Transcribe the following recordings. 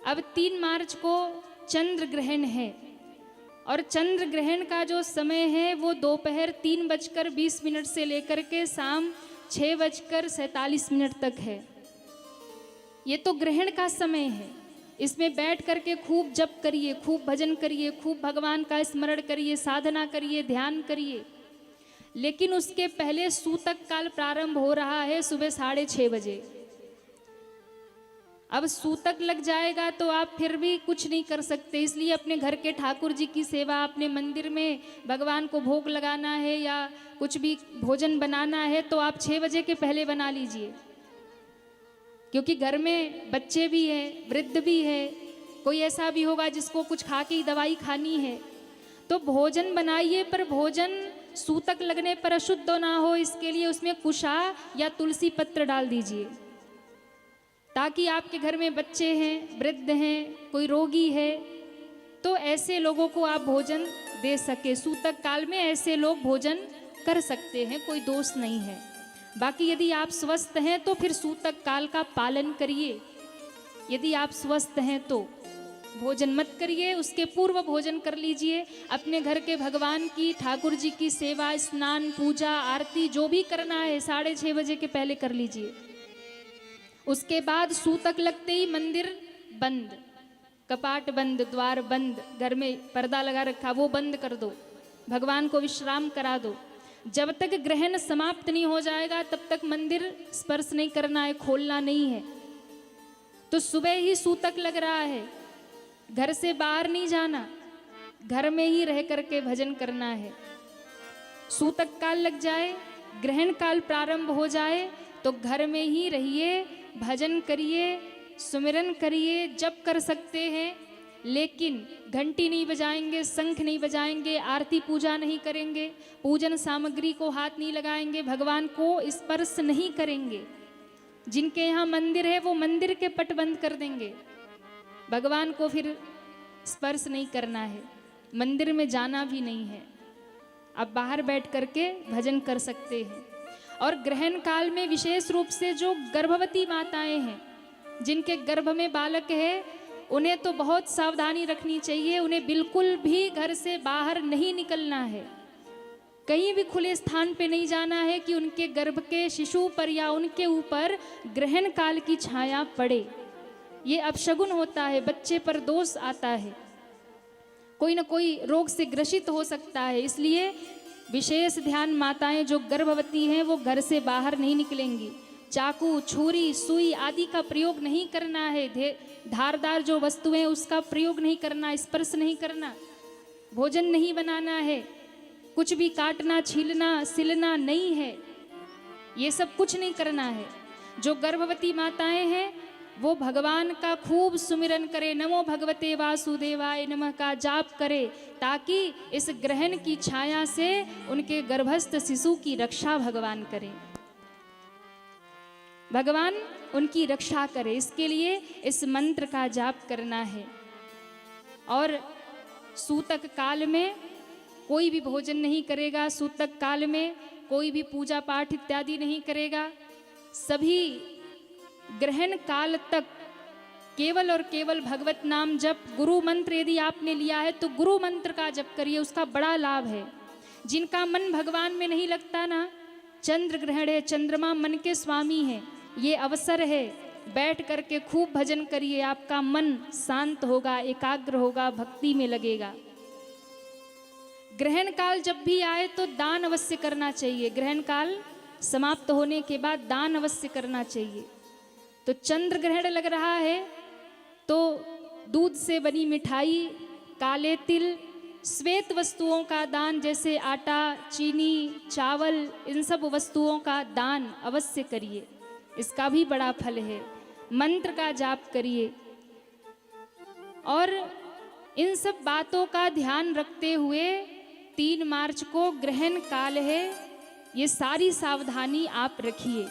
अब 3 मार्च को चंद्र ग्रहण है और चंद्र ग्रहण का जो समय है वो दोपहर 3:20 से लेकर के शाम 6:47 तक है। ये तो ग्रहण का समय है। इसमें बैठ करके खूब जप करिए, खूब भजन करिए, खूब भगवान का स्मरण करिए, साधना करिए, ध्यान करिए। लेकिन उसके पहले सूतक काल प्रारंभ हो रहा है सुबह 6:30 बजे। अब सूतक लग जाएगा तो आप फिर भी कुछ नहीं कर सकते। इसलिए अपने घर के ठाकुर जी की सेवा, अपने मंदिर में भगवान को भोग लगाना है या कुछ भी भोजन बनाना है तो आप 6 बजे के पहले बना लीजिए, क्योंकि घर में बच्चे भी हैं, वृद्ध भी है, कोई ऐसा भी होगा जिसको कुछ खा के ही दवाई खानी है। तो भोजन बनाइए, पर भोजन सूतक लगने पर अशुद्ध ना हो, इसके लिए उसमें कुशा या तुलसी पत्र डाल दीजिए, ताकि आपके घर में बच्चे हैं, वृद्ध हैं, कोई रोगी है, तो ऐसे लोगों को आप भोजन दे सके। सूतक काल में ऐसे लोग भोजन कर सकते हैं, कोई दोष नहीं है। बाकी यदि आप स्वस्थ हैं तो फिर सूतक काल का पालन करिए। यदि आप स्वस्थ हैं तो भोजन मत करिए, उसके पूर्व भोजन कर लीजिए। अपने घर के भगवान की, ठाकुर जी की सेवा, स्नान, पूजा, आरती जो भी करना है 6:30 बजे के पहले कर लीजिए। उसके बाद सूतक लगते ही मंदिर बंद, कपाट बंद, द्वार बंद, घर में पर्दा लगा रखा वो बंद कर दो, भगवान को विश्राम करा दो। जब तक ग्रहण समाप्त नहीं हो जाएगा तब तक मंदिर स्पर्श नहीं करना है, खोलना नहीं है। तो सुबह ही सूतक लग रहा है, घर से बाहर नहीं जाना, घर में ही रह करके भजन करना है। सूतक काल लग जाए, ग्रहण काल प्रारंभ हो जाए तो घर में ही रहिए, भजन करिए, सुमिरन करिए, जप कर सकते हैं, लेकिन घंटी नहीं बजाएंगे, शंख नहीं बजाएंगे, आरती पूजा नहीं करेंगे, पूजन सामग्री को हाथ नहीं लगाएंगे, भगवान को स्पर्श नहीं करेंगे। जिनके यहाँ मंदिर है वो मंदिर के पट बंद कर देंगे, भगवान को फिर स्पर्श नहीं करना है, मंदिर में जाना भी नहीं है। आप बाहर बैठ करके भजन कर सकते हैं। और ग्रहण काल में विशेष रूप से जो गर्भवती माताएं हैं, जिनके गर्भ में बालक है, उन्हें तो बहुत सावधानी रखनी चाहिए। उन्हें बिल्कुल भी घर से बाहर नहीं निकलना है, कहीं भी खुले स्थान पे नहीं जाना है कि उनके गर्भ के शिशु पर या उनके ऊपर ग्रहण काल की छाया पड़े। ये अपशगुन होता है, बच्चे पर दोष आता है, कोई ना कोई रोग से ग्रसित हो सकता है। इसलिए विशेष ध्यान, माताएं जो गर्भवती हैं वो घर से बाहर नहीं निकलेंगी। चाकू, छुरी, सुई आदि का प्रयोग नहीं करना है, धारदार जो वस्तुएं उसका प्रयोग नहीं करना, स्पर्श नहीं करना, भोजन नहीं बनाना है, कुछ भी काटना, छीलना, सिलना नहीं है, ये सब कुछ नहीं करना है। जो गर्भवती माताएं हैं वो भगवान का खूब सुमिरन करे, नमो भगवते वासुदेवाय नमः का जाप करे, ताकि इस ग्रहण की छाया से उनके गर्भस्थ शिशु की रक्षा भगवान करें, भगवान उनकी रक्षा करे। इसके लिए इस मंत्र का जाप करना है। और सूतक काल में कोई भी भोजन नहीं करेगा, सूतक काल में कोई भी पूजा पाठ इत्यादि नहीं करेगा। सभी ग्रहण काल तक केवल और केवल भगवत नाम जप, गुरु मंत्र यदि आपने लिया है तो गुरु मंत्र का जप करिए, उसका बड़ा लाभ है। जिनका मन भगवान में नहीं लगता ना, चंद्र ग्रहण है, चंद्रमा मन के स्वामी है, ये अवसर है, बैठ करके खूब भजन करिए, आपका मन शांत होगा, एकाग्र होगा, भक्ति में लगेगा। ग्रहण काल जब भी आए तो दान अवश्य करना चाहिए। ग्रहण काल समाप्त होने के बाद दान अवश्य करना चाहिए। तो चंद्र ग्रहण लग रहा है तो दूध से बनी मिठाई, काले तिल, श्वेत वस्तुओं का दान जैसे आटा, चीनी, चावल, इन सब वस्तुओं का दान अवश्य करिए, इसका भी बड़ा फल है। मंत्र का जाप करिए और इन सब बातों का ध्यान रखते हुए 3 मार्च को ग्रहण काल है, ये सारी सावधानी आप रखिए।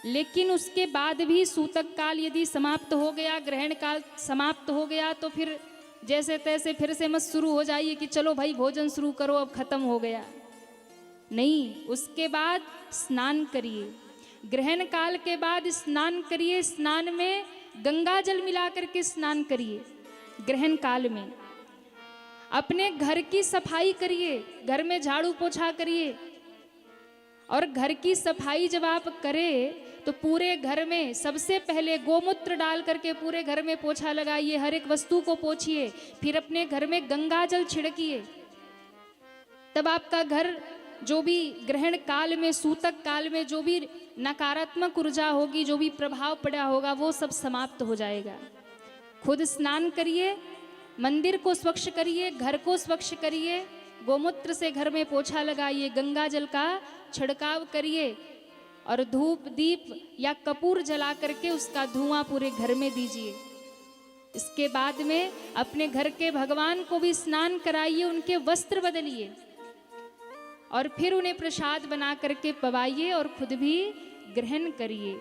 लेकिन उसके बाद भी सूतक काल यदि समाप्त हो गया, ग्रहण काल समाप्त हो गया, तो फिर जैसे तैसे फिर से मत शुरू हो जाइए कि चलो भाई भोजन शुरू करो, अब खत्म हो गया। नहीं, उसके बाद स्नान करिए। ग्रहण काल के बाद स्नान करिए। स्नान में गंगा जल मिला करके स्नान करिए ग्रहण काल में। अपने घर की सफाई करिए, घर में झाड़ू पोछा करिए। और घर की सफाई जब आप करें तो पूरे घर में सबसे पहले गोमूत्र डाल करके पूरे घर में पोछा लगाइए, हर एक वस्तु को पोछिए। फिर अपने घर में गंगा जल छिड़किए। तब आपका घर जो भी ग्रहण काल में, सूतक काल में जो भी नकारात्मक ऊर्जा होगी, जो भी प्रभाव पड़ा होगा, वो सब समाप्त हो जाएगा। खुद स्नान करिए, मंदिर को स्वच्छ करिए, घर को स्वच्छ करिए, गोमूत्र से घर में पोछा लगाइए, गंगा जल का छिड़काव करिए और धूप दीप या कपूर जला करके उसका धुआं पूरे घर में दीजिए। इसके बाद में अपने घर के भगवान को भी स्नान कराइए, उनके वस्त्र बदलिए और फिर उन्हें प्रसाद बना करके पवाइए और खुद भी ग्रहण करिए।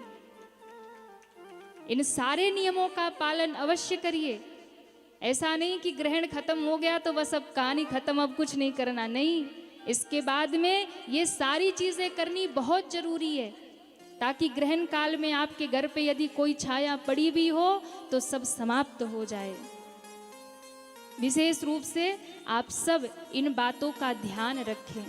इन सारे नियमों का पालन अवश्य करिए। ऐसा नहीं कि ग्रहण खत्म हो गया तो बस अब कहानी खत्म, अब कुछ नहीं करना, नहीं। इसके बाद में ये सारी चीजें करनी बहुत जरूरी है, ताकि ग्रहण काल में आपके घर पे यदि कोई छाया पड़ी भी हो तो सब समाप्त हो जाए। विशेष रूप से आप सब इन बातों का ध्यान रखें।